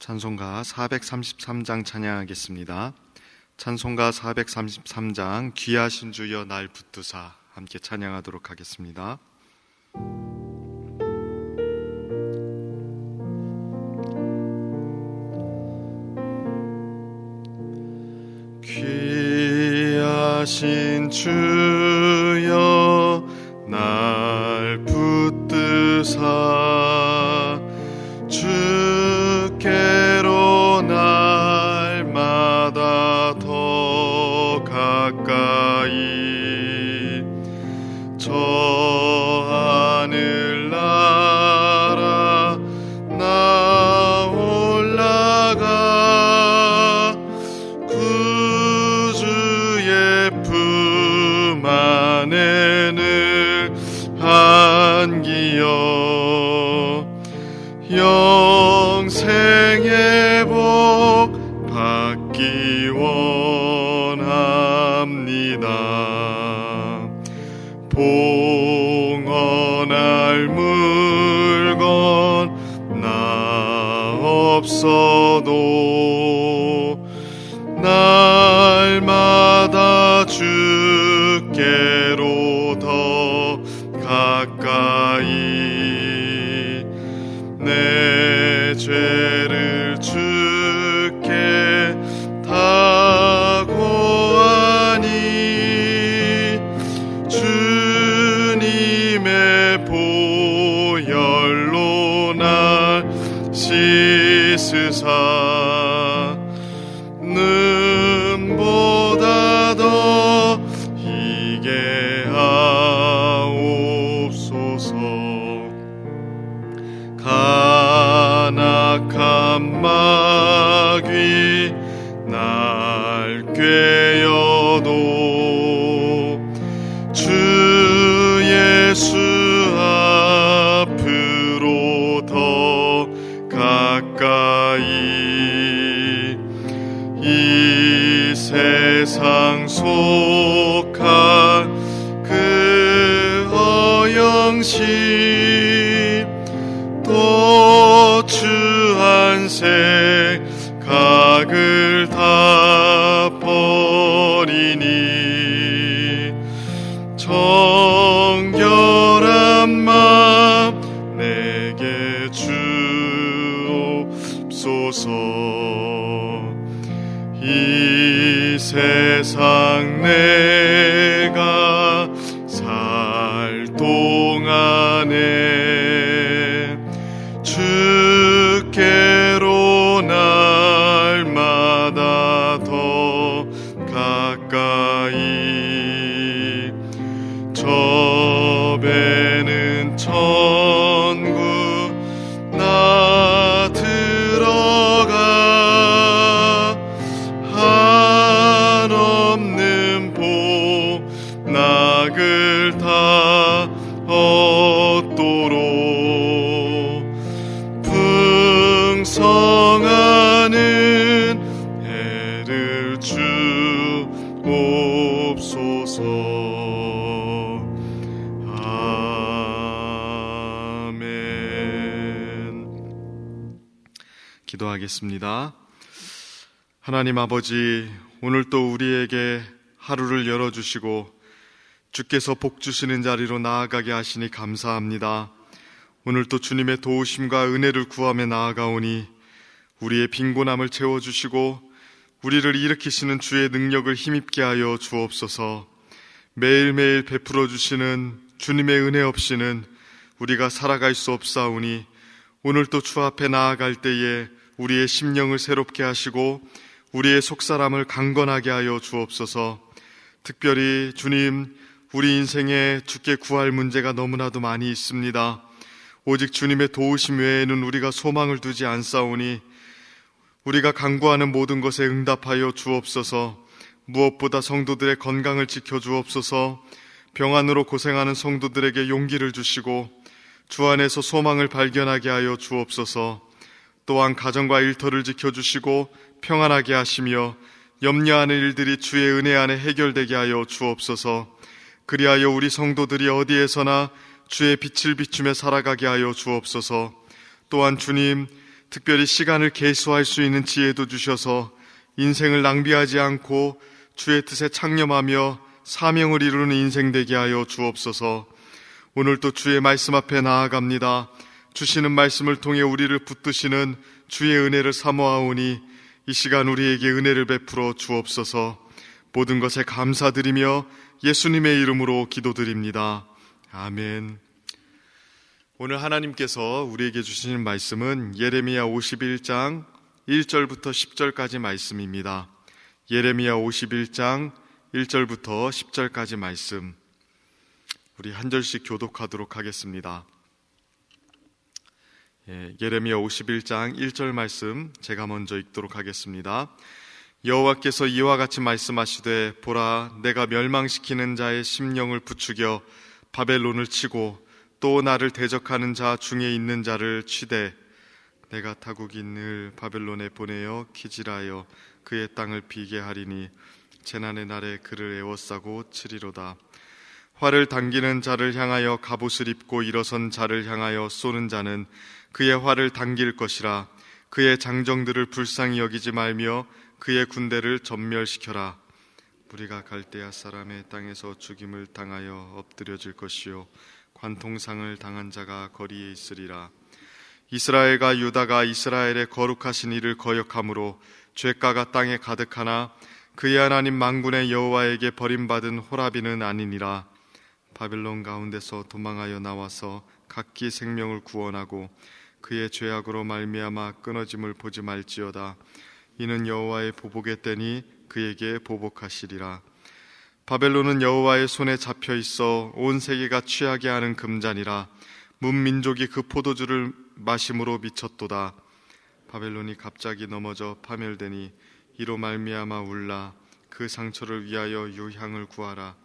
찬송가 433장 찬양하겠습니다. 찬송가 433장 귀하신 주여 날 붙드사 함께 찬양하도록 하겠습니다. 귀하신 주여 날 붙드사 주께로 날마다 더 가까이 저 하늘나라 나 올라가 구주의 품 안에 늘 안기어 영생의 복 받기 원합니다. 봉헌할 물건 나 없어도 날마다 주께로 더 가까이 내 죄를 주께 다 고하니 주님의 보혈로 날 씻으사 눈보다 더 희게 하옵소서. 간악한 마귀 날 꾀어도 주 예수 앞으로 더 가까이 이 세상 속한 그 허영심 또 주 안색 각을 다 버리니 정결한 마음 내게 주옵소서. 이 세상 내가 살 동안에 주께로 날마다 더 가까이 저 배는 천국 나 들어가 한없는 복락을 다 얻도록 풍성하는 애를 주옵소서. 아멘. 기도하겠습니다. 하나님 아버지, 오늘 또 우리에게 하루를 열어주시고 주께서 복 주시는 자리로 나아가게 하시니 감사합니다. 오늘 또 주님의 도우심과 은혜를 구하며 나아가오니 우리의 빈곤함을 채워주시고 우리를 일으키시는 주의 능력을 힘입게 하여 주옵소서. 매일매일 베풀어 주시는 주님의 은혜 없이는 우리가 살아갈 수 없사오니 오늘 또 주 앞에 나아갈 때에 우리의 심령을 새롭게 하시고 우리의 속사람을 강건하게 하여 주옵소서. 특별히 주님, 우리 인생에 주께 구할 문제가 너무나도 많이 있습니다. 오직 주님의 도우심 외에는 우리가 소망을 두지 않사오니 우리가 간구하는 모든 것에 응답하여 주옵소서. 무엇보다 성도들의 건강을 지켜주옵소서. 병환으로 고생하는 성도들에게 용기를 주시고 주 안에서 소망을 발견하게 하여 주옵소서. 또한 가정과 일터를 지켜주시고 평안하게 하시며 염려하는 일들이 주의 은혜 안에 해결되게 하여 주옵소서. 그리하여 우리 성도들이 어디에서나 주의 빛을 비추며 살아가게 하여 주옵소서. 또한 주님, 특별히 시간을 계수할 수 있는 지혜도 주셔서 인생을 낭비하지 않고 주의 뜻에 창념하며 사명을 이루는 인생 되게 하여 주옵소서. 오늘 또 주의 말씀 앞에 나아갑니다. 주시는 말씀을 통해 우리를 붙드시는 주의 은혜를 사모하오니 이 시간 우리에게 은혜를 베풀어 주옵소서. 모든 것에 감사드리며 예수님의 이름으로 기도드립니다. 아멘. 오늘 하나님께서 우리에게 주시는 말씀은 예레미야 51장 1절부터 10절까지 말씀입니다. 예레미야 51장 1절부터 10절까지 말씀, 우리 한 절씩 교독하도록 하겠습니다. 예레미야 51장 1절 말씀 제가 먼저 읽도록 하겠습니다. 여호와께서 이와 같이 말씀하시되, 보라, 내가 멸망시키는 자의 심령을 부추겨 바벨론을 치고 또 나를 대적하는 자 중에 있는 자를 치되 내가 타국이 늘 바벨론에 보내어 기질하여 그의 땅을 비게 하리니 재난의 날에 그를 에워싸고 치리로다. 활을 당기는 자를 향하여 갑옷을 입고 일어선 자를 향하여 쏘는 자는 그의 활을 당길 것이라. 그의 장정들을 불쌍히 여기지 말며 그의 군대를 전멸시켜라. 무리가 갈대아 사람의 땅에서 죽임을 당하여 엎드려질 것이요 관통상을 당한 자가 거리에 있으리라. 이스라엘과 유다가 이스라엘의 거룩하신 이를 거역함으로 죄가가 땅에 가득하나 그의 하나님 만군의 여호와에게 버림받은 호라비는 아니니라. 바벨론 가운데서 도망하여 나와서 각기 생명을 구원하고 그의 죄악으로 말미암아 끊어짐을 보지 말지어다. 이는 여호와의 보복의 때니 그에게 보복하시리라. 바벨론은 여호와의 손에 잡혀 있어 온 세계가 취하게 하는 금잔이라. 문민족이 그 포도주를 마심으로 미쳤도다. 바벨론이 갑자기 넘어져 파멸되니 이로 말미암아 울라. 그 상처를 위하여 유향을 구하라.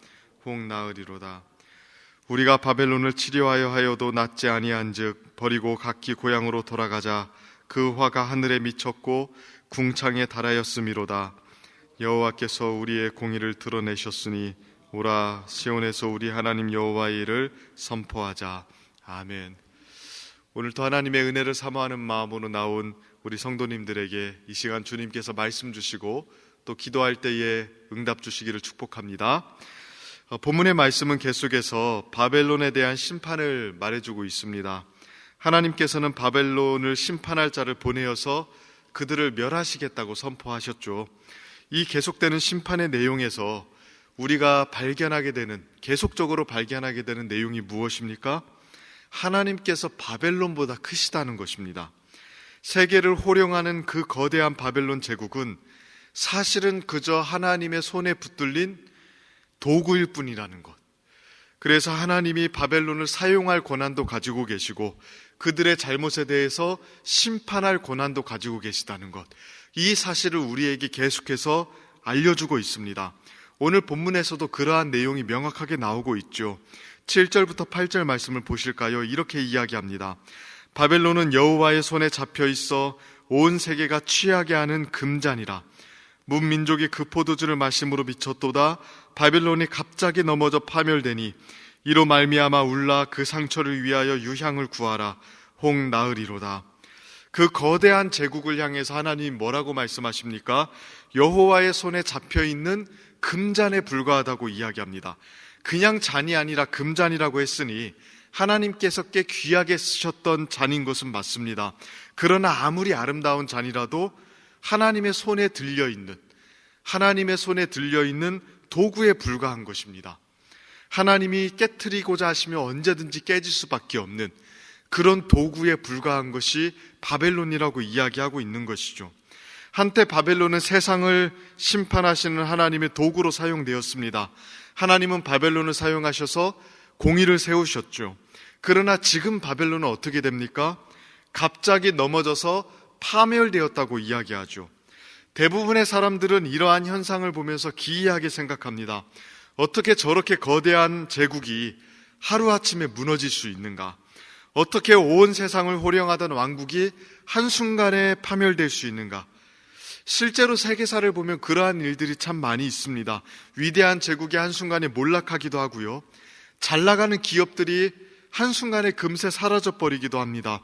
혹 나으리로다. 우리가 바벨론을 치료하여 하여도 낫지 아니한즉 버리고 각기 고향으로 돌아가자. 그 화가 하늘에 미쳤고 궁창에 달하였음이로다. 여호와께서 우리의 공의를 드러내셨으니 오라, 시온에서 우리 하나님 여호와의 일을 선포하자. 아멘. 오늘도 하나님의 은혜를 사모하는 마음으로 나온 우리 성도님들에게 이 시간 주님께서 말씀 주시고 또 기도할 때에 응답 주시기를 축복합니다. 본문의 말씀은 계속해서 바벨론에 대한 심판을 말해주고 있습니다. 하나님께서는 바벨론을 심판할 자를 보내어서 그들을 멸하시겠다고 선포하셨죠. 이 계속되는 심판의 내용에서 우리가 계속적으로 발견하게 되는 내용이 무엇입니까? 하나님께서 바벨론보다 크시다는 것입니다. 세계를 호령하는 그 거대한 바벨론 제국은 사실은 그저 하나님의 손에 붙들린 도구일 뿐이라는 것. 그래서 하나님이 바벨론을 사용할 권한도 가지고 계시고 그들의 잘못에 대해서 심판할 권한도 가지고 계시다는 것, 이 사실을 우리에게 계속해서 알려주고 있습니다. 오늘 본문에서도 그러한 내용이 명확하게 나오고 있죠. 7절부터 8절 말씀을 보실까요? 이렇게 이야기합니다. 바벨론은 여호와의 손에 잡혀 있어 온 세계가 취하게 하는 금잔이라. 문민족이 그 포도주를 마심으로 미쳤도다. 바벨론이 갑자기 넘어져 파멸되니 이로 말미암아 울라. 그 상처를 위하여 유향을 구하라. 혹 나으리로다. 그 거대한 제국을 향해서 하나님 뭐라고 말씀하십니까? 여호와의 손에 잡혀있는 금잔에 불과하다고 이야기합니다. 그냥 잔이 아니라 금잔이라고 했으니 하나님께서 꽤 귀하게 쓰셨던 잔인 것은 맞습니다. 그러나 아무리 아름다운 잔이라도 하나님의 손에 들려있는 도구에 불과한 것입니다. 하나님이 깨트리고자 하시면 언제든지 깨질 수밖에 없는 그런 도구에 불과한 것이 바벨론이라고 이야기하고 있는 것이죠. 한때 바벨론은 세상을 심판하시는 하나님의 도구로 사용되었습니다. 하나님은 바벨론을 사용하셔서 공의를 세우셨죠. 그러나 지금 바벨론은 어떻게 됩니까? 갑자기 넘어져서 파멸되었다고 이야기하죠. 대부분의 사람들은 이러한 현상을 보면서 기이하게 생각합니다. 어떻게 저렇게 거대한 제국이 하루아침에 무너질 수 있는가? 어떻게 온 세상을 호령하던 왕국이 한순간에 파멸될 수 있는가? 실제로 세계사를 보면 그러한 일들이 참 많이 있습니다. 위대한 제국이 한순간에 몰락하기도 하고요. 잘 나가는 기업들이 한순간에 금세 사라져버리기도 합니다.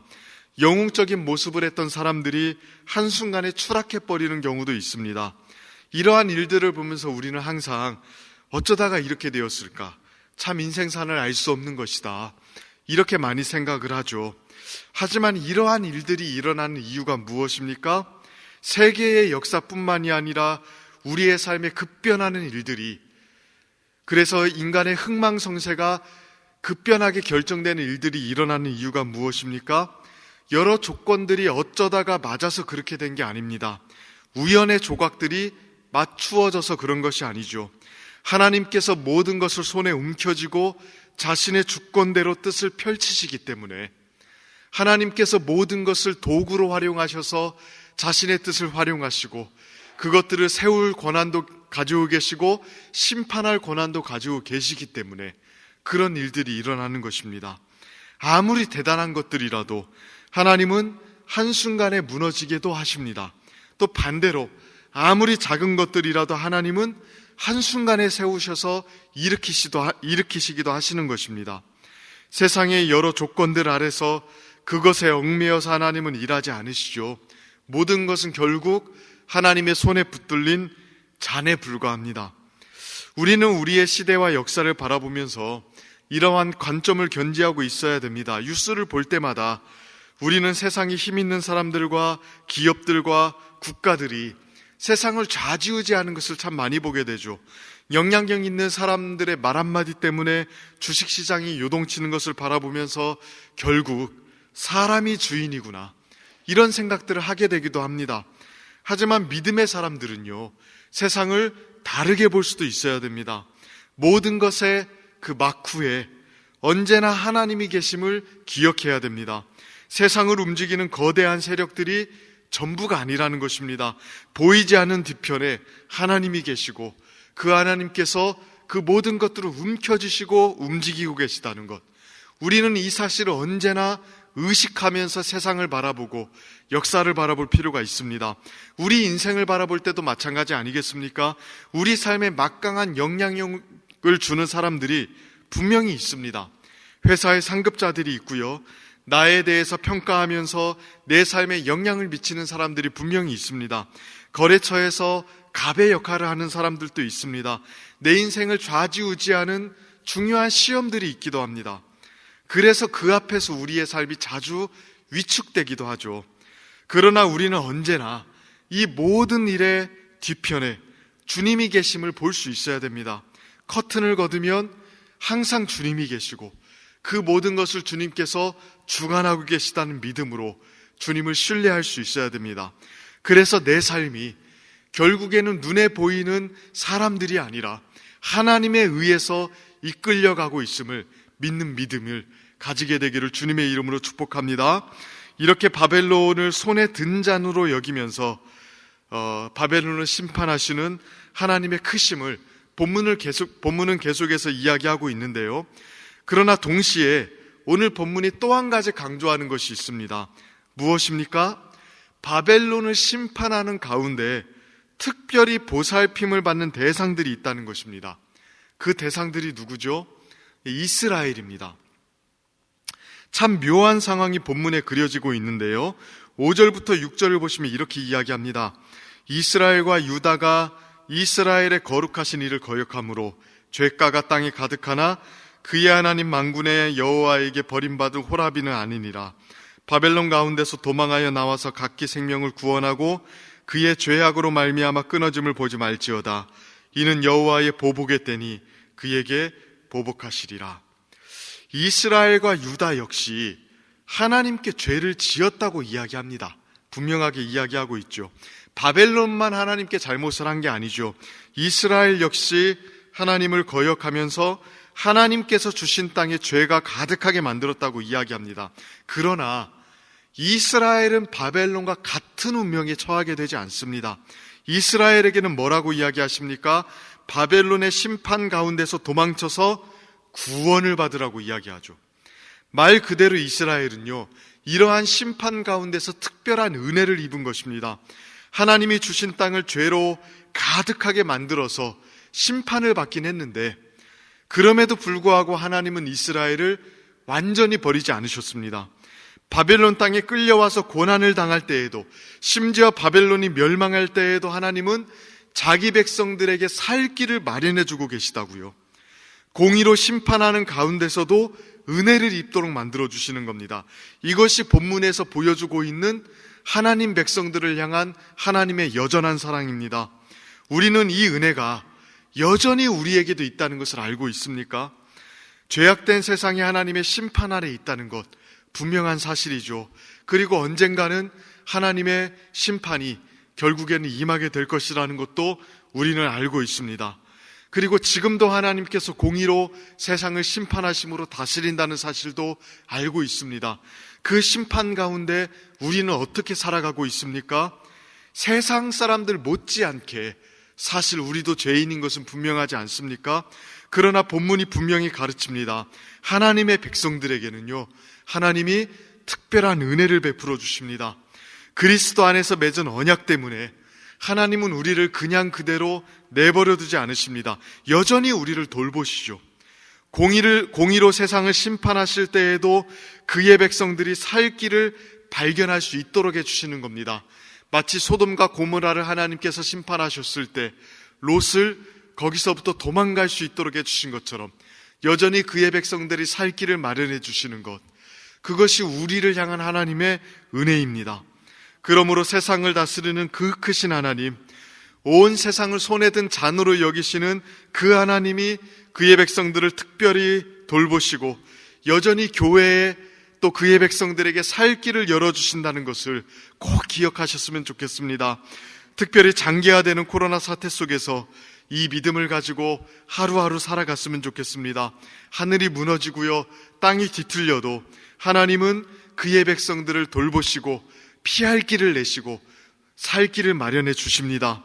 영웅적인 모습을 했던 사람들이 한순간에 추락해버리는 경우도 있습니다. 이러한 일들을 보면서 우리는 항상 어쩌다가 이렇게 되었을까? 참 인생산을 알 수 없는 것이다. 이렇게 많이 생각을 하죠. 하지만 이러한 일들이 일어나는 이유가 무엇입니까? 세계의 역사뿐만이 아니라 우리의 삶에 급변하는 일들이, 그래서 인간의 흥망성쇠가 급변하게 결정되는 일들이 일어나는 이유가 무엇입니까? 여러 조건들이 어쩌다가 맞아서 그렇게 된 게 아닙니다. 우연의 조각들이 맞추어져서 그런 것이 아니죠. 하나님께서 모든 것을 손에 움켜쥐고 자신의 주권대로 뜻을 펼치시기 때문에, 하나님께서 모든 것을 도구로 활용하셔서 자신의 뜻을 활용하시고 그것들을 세울 권한도 가지고 계시고 심판할 권한도 가지고 계시기 때문에 그런 일들이 일어나는 것입니다. 아무리 대단한 것들이라도 하나님은 한순간에 무너지게도 하십니다. 또 반대로 아무리 작은 것들이라도 하나님은 한순간에 세우셔서 일으키시기도 하시는 것입니다. 세상의 여러 조건들 아래서 그것에 얽매여서 하나님은 일하지 않으시죠. 모든 것은 결국 하나님의 손에 붙들린 잔에 불과합니다. 우리는 우리의 시대와 역사를 바라보면서 이러한 관점을 견지하고 있어야 됩니다. 뉴스를 볼 때마다 우리는 세상에 힘 있는 사람들과 기업들과 국가들이 세상을 좌지우지하는 것을 참 많이 보게 되죠. 영향력 있는 사람들의 말 한마디 때문에 주식시장이 요동치는 것을 바라보면서 결국 사람이 주인이구나, 이런 생각들을 하게 되기도 합니다. 하지만 믿음의 사람들은요, 세상을 다르게 볼 수도 있어야 됩니다. 모든 것의 그 막후에 언제나 하나님이 계심을 기억해야 됩니다. 세상을 움직이는 거대한 세력들이 전부가 아니라는 것입니다. 보이지 않는 뒤편에 하나님이 계시고 그 하나님께서 그 모든 것들을 움켜쥐시고 움직이고 계시다는 것, 우리는 이 사실을 언제나 의식하면서 세상을 바라보고 역사를 바라볼 필요가 있습니다. 우리 인생을 바라볼 때도 마찬가지 아니겠습니까? 우리 삶에 막강한 영향력을 주는 사람들이 분명히 있습니다. 회사의 상급자들이 있고요, 나에 대해서 평가하면서 내 삶에 영향을 미치는 사람들이 분명히 있습니다. 거래처에서 갑의 역할을 하는 사람들도 있습니다. 내 인생을 좌지우지하는 중요한 시험들이 있기도 합니다. 그래서 그 앞에서 우리의 삶이 자주 위축되기도 하죠. 그러나 우리는 언제나 이 모든 일의 뒤편에 주님이 계심을 볼 수 있어야 됩니다. 커튼을 걷으면 항상 주님이 계시고 그 모든 것을 주님께서 주관하고 계시다는 믿음으로 주님을 신뢰할 수 있어야 됩니다. 그래서 내 삶이 결국에는 눈에 보이는 사람들이 아니라 하나님에 의해서 이끌려가고 있음을 믿는 믿음을 가지게 되기를 주님의 이름으로 축복합니다. 이렇게 바벨론을 손에 든 잔으로 여기면서 바벨론을 심판하시는 하나님의 크심을 본문은 계속해서 이야기하고 있는데요. 그러나 동시에 오늘 본문이 또 한 가지 강조하는 것이 있습니다. 무엇입니까? 바벨론을 심판하는 가운데 특별히 보살핌을 받는 대상들이 있다는 것입니다. 그 대상들이 누구죠? 이스라엘입니다. 참 묘한 상황이 본문에 그려지고 있는데요. 5절부터 6절을 보시면 이렇게 이야기합니다. 이스라엘과 유다가 이스라엘의 거룩하신 이를 거역함으로 죄가가 땅에 가득하나 그의 하나님 만군의 여호와에게 버림받은 호라비는 아니니라. 바벨론 가운데서 도망하여 나와서 각기 생명을 구원하고 그의 죄악으로 말미암아 끊어짐을 보지 말지어다. 이는 여호와의 보복의 때니 그에게 보복하시리라. 이스라엘과 유다 역시 하나님께 죄를 지었다고 이야기합니다. 분명하게 이야기하고 있죠. 바벨론만 하나님께 잘못을 한 게 아니죠. 이스라엘 역시 하나님을 거역하면서 하나님께서 주신 땅에 죄가 가득하게 만들었다고 이야기합니다. 그러나 이스라엘은 바벨론과 같은 운명에 처하게 되지 않습니다. 이스라엘에게는 뭐라고 이야기하십니까? 바벨론의 심판 가운데서 도망쳐서 구원을 받으라고 이야기하죠. 말 그대로 이스라엘은요, 이러한 심판 가운데서 특별한 은혜를 입은 것입니다. 하나님이 주신 땅을 죄로 가득하게 만들어서 심판을 받긴 했는데 그럼에도 불구하고 하나님은 이스라엘을 완전히 버리지 않으셨습니다. 바벨론 땅에 끌려와서 고난을 당할 때에도, 심지어 바벨론이 멸망할 때에도 하나님은 자기 백성들에게 살 길을 마련해 주고 계시다고요. 공의로 심판하는 가운데서도 은혜를 입도록 만들어 주시는 겁니다. 이것이 본문에서 보여주고 있는 하나님 백성들을 향한 하나님의 여전한 사랑입니다. 우리는 이 은혜가 여전히 우리에게도 있다는 것을 알고 있습니까? 죄악된 세상이 하나님의 심판 아래 있다는 것, 분명한 사실이죠. 그리고 언젠가는 하나님의 심판이 결국에는 임하게 될 것이라는 것도 우리는 알고 있습니다. 그리고 지금도 하나님께서 공의로 세상을 심판하심으로 다스린다는 사실도 알고 있습니다. 그 심판 가운데 우리는 어떻게 살아가고 있습니까? 세상 사람들 못지않게 사실 우리도 죄인인 것은 분명하지 않습니까? 그러나 본문이 분명히 가르칩니다. 하나님의 백성들에게는요, 하나님이 특별한 은혜를 베풀어 주십니다. 그리스도 안에서 맺은 언약 때문에 하나님은 우리를 그냥 그대로 내버려 두지 않으십니다. 여전히 우리를 돌보시죠. 공의로 세상을 심판하실 때에도 그의 백성들이 살 길을 발견할 수 있도록 해주시는 겁니다. 마치 소돔과 고모라를 하나님께서 심판하셨을 때 롯을 거기서부터 도망갈 수 있도록 해주신 것처럼 여전히 그의 백성들이 살 길을 마련해 주시는 것, 그것이 우리를 향한 하나님의 은혜입니다. 그러므로 세상을 다스리는 그 크신 하나님, 온 세상을 손에 든 잔으로 여기시는 그 하나님이 그의 백성들을 특별히 돌보시고 여전히 교회에 또 그의 백성들에게 살 길을 열어주신다는 것을 꼭 기억하셨으면 좋겠습니다. 특별히 장기화되는 코로나 사태 속에서 이 믿음을 가지고 하루하루 살아갔으면 좋겠습니다. 하늘이 무너지고요, 땅이 뒤틀려도 하나님은 그의 백성들을 돌보시고 피할 길을 내시고 살 길을 마련해 주십니다.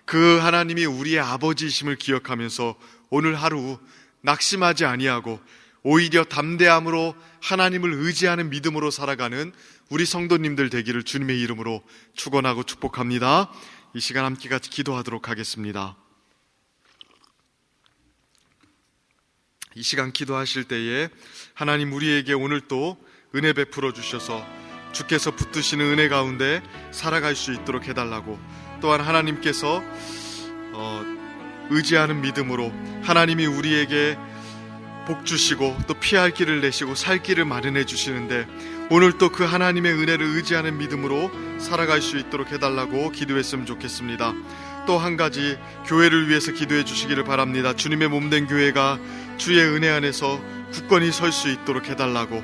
그 하나님이 우리의 아버지이심을 기억하면서 오늘 하루 낙심하지 아니하고 오히려 담대함으로 하나님을 의지하는 믿음으로 살아가는 우리 성도님들 되기를 주님의 이름으로 축원하고 축복합니다. 이 시간 함께 같이 기도하도록 하겠습니다. 이 시간 기도하실 때에 하나님 우리에게 오늘 또 은혜 베풀어 주셔서 주께서 붙드시는 은혜 가운데 살아갈 수 있도록 해달라고, 또한 하나님께서 의지하는 믿음으로 하나님이 우리에게 복 주시고 또 피할 길을 내시고 살 길을 마련해 주시는데 오늘 또 그 하나님의 은혜를 의지하는 믿음으로 살아갈 수 있도록 해달라고 기도했으면 좋겠습니다. 또 한 가지 교회를 위해서 기도해 주시기를 바랍니다. 주님의 몸된 교회가 주의 은혜 안에서 굳건히 설 수 있도록 해달라고,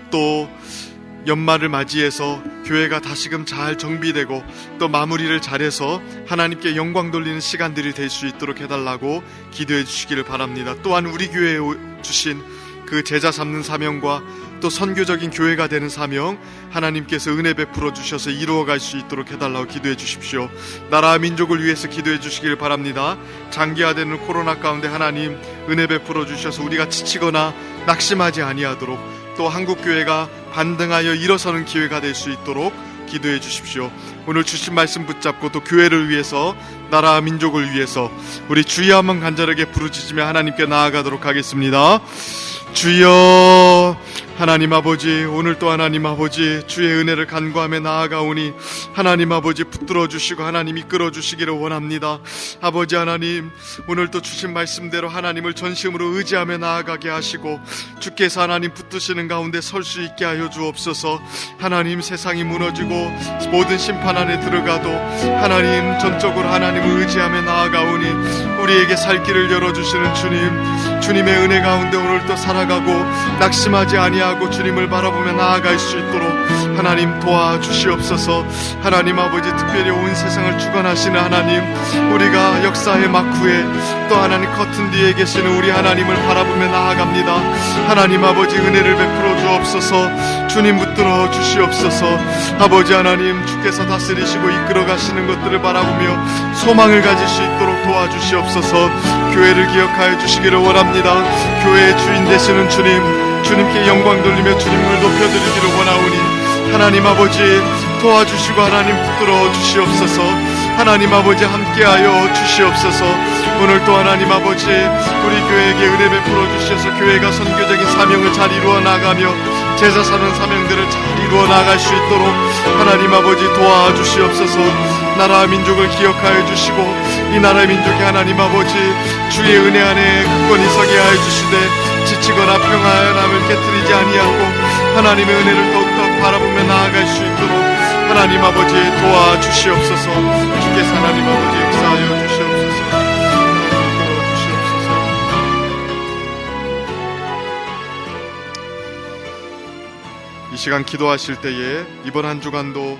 또 연말을 맞이해서 교회가 다시금 잘 정비되고 또 마무리를 잘해서 하나님께 영광 돌리는 시간들이 될 수 있도록 해달라고 기도해 주시기를 바랍니다. 또한 우리 교회에 주신 그 제자 삼는 사명과 또 선교적인 교회가 되는 사명, 하나님께서 은혜 베풀어 주셔서 이루어갈 수 있도록 해달라고 기도해 주십시오. 나라와 민족을 위해서 기도해 주시기를 바랍니다. 장기화되는 코로나 가운데 하나님 은혜 베풀어 주셔서 우리가 지치거나 낙심하지 아니하도록, 또 한국교회가 반등하여 일어서는 기회가 될 수 있도록 기도해 주십시오. 오늘 주신 말씀 붙잡고 또 교회를 위해서, 나라와 민족을 위해서 우리 주여 한번 간절하게 부르짖으며 하나님께 나아가도록 하겠습니다. 주여, 하나님 아버지, 오늘 또 하나님 아버지 주의 은혜를 간구하며 나아가오니 하나님 아버지 붙들어 주시고 하나님 이끌어 주시기를 원합니다. 아버지 하나님, 오늘 또 주신 말씀대로 하나님을 전심으로 의지하며 나아가게 하시고 주께서 하나님 붙드시는 가운데 설 수 있게 하여 주옵소서. 하나님, 세상이 무너지고 모든 심판 안에 들어가도 하나님 전적으로 하나님을 의지하며 나아가오니 우리에게 살 길을 열어주시는 주님, 주님의 은혜 가운데 오늘 또 살아가고 낙심하지 아니하고 주님을 바라보며 나아갈 수 있도록 하나님 도와주시옵소서. 하나님 아버지, 특별히 온 세상을 주관하시는 하나님, 우리가 역사의 막후에 또 하나님 커튼 뒤에 계시는 우리 하나님을 바라보며 나아갑니다. 하나님 아버지, 은혜를 베풀어 주옵소서. 주님 붙들어 주시옵소서. 아버지 하나님, 주께서 다스리시고 이끌어 가시는 것들을 바라보며 소망을 가질 수 있도록 도와주시옵소서. 교회를 기억하여 주시기를 원합니다. 교회의 주인 되시는 주님, 주님께 영광 돌리며 주님을 높여드리기를 원하오니 하나님 아버지 도와주시고 하나님 붙들어 주시옵소서. 하나님 아버지 함께하여 주시옵소서. 오늘도 하나님 아버지 우리 교회에게 은혜 베풀어 주셔서 교회가 선교적인 사명을 잘 이루어 나가며 제자 사는 사명들을 잘 이루어 나갈 수 있도록 하나님 아버지 도와주시옵소서. 나라와 민족을 기억하여 주시고 이 나라의 민족이 하나님 아버지 주의 은혜 안에 굳건히 서게 하여 주시되 지치거나 평안함을 깨뜨리지 아니하고 하나님의 은혜를 더욱더 바라보며 나아갈 수 있도록 하나님 아버지 도와주시옵소서. 주께서 하나님 아버지 역사하여 주시옵소서. 이끌어 주시옵소서. 이 시간 기도하실 때에 이번 한 주간도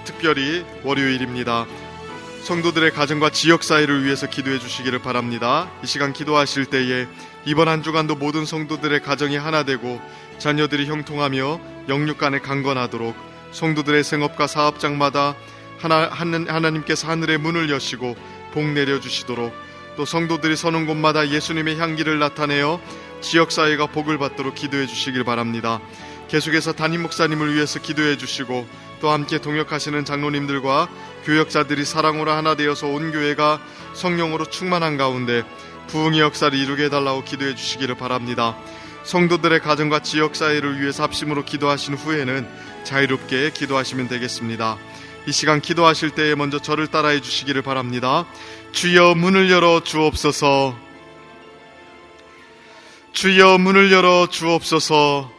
특별히 월요일입니다. 성도들의 가정과 지역사회를 위해서 기도해 주시기를 바랍니다. 이 시간 기도하실 때에 이번 한 주간도 모든 성도들의 가정이 하나 되고 자녀들이 형통하며 영육 간에 강건하도록 성도들의 생업과 사업장마다 하나님께서 하늘의 문을 여시고 복 내려주시도록 또 성도들이 서는 곳마다 예수님의 향기를 나타내어 지역사회가 복을 받도록 기도해 주시길 바랍니다. 계속해서 담임 목사님을 위해서 기도해 주시고 또 함께 동역하시는 장로님들과 교역자들이 사랑으로 하나 되어서 온 교회가 성령으로 충만한 가운데 부흥의 역사를 이루게 해달라고 기도해 주시기를 바랍니다. 성도들의 가정과 지역사회를 위해서 합심으로 기도하신 후에는 자유롭게 기도하시면 되겠습니다. 이 시간 기도하실 때에 먼저 저를 따라해 주시기를 바랍니다. 주여 문을 열어 주옵소서. 주여 문을 열어 주옵소서.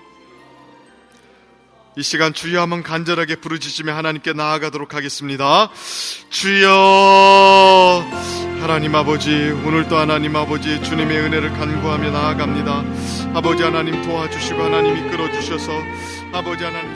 이 시간 주여 한번 간절하게 부르짖으며 하나님께 나아가도록 하겠습니다. 주여. 하나님 아버지, 오늘도 하나님 아버지 주님의 은혜를 간구하며 나아갑니다. 아버지 하나님 도와주시고 하나님 이끌어 주셔서 아버지 하나님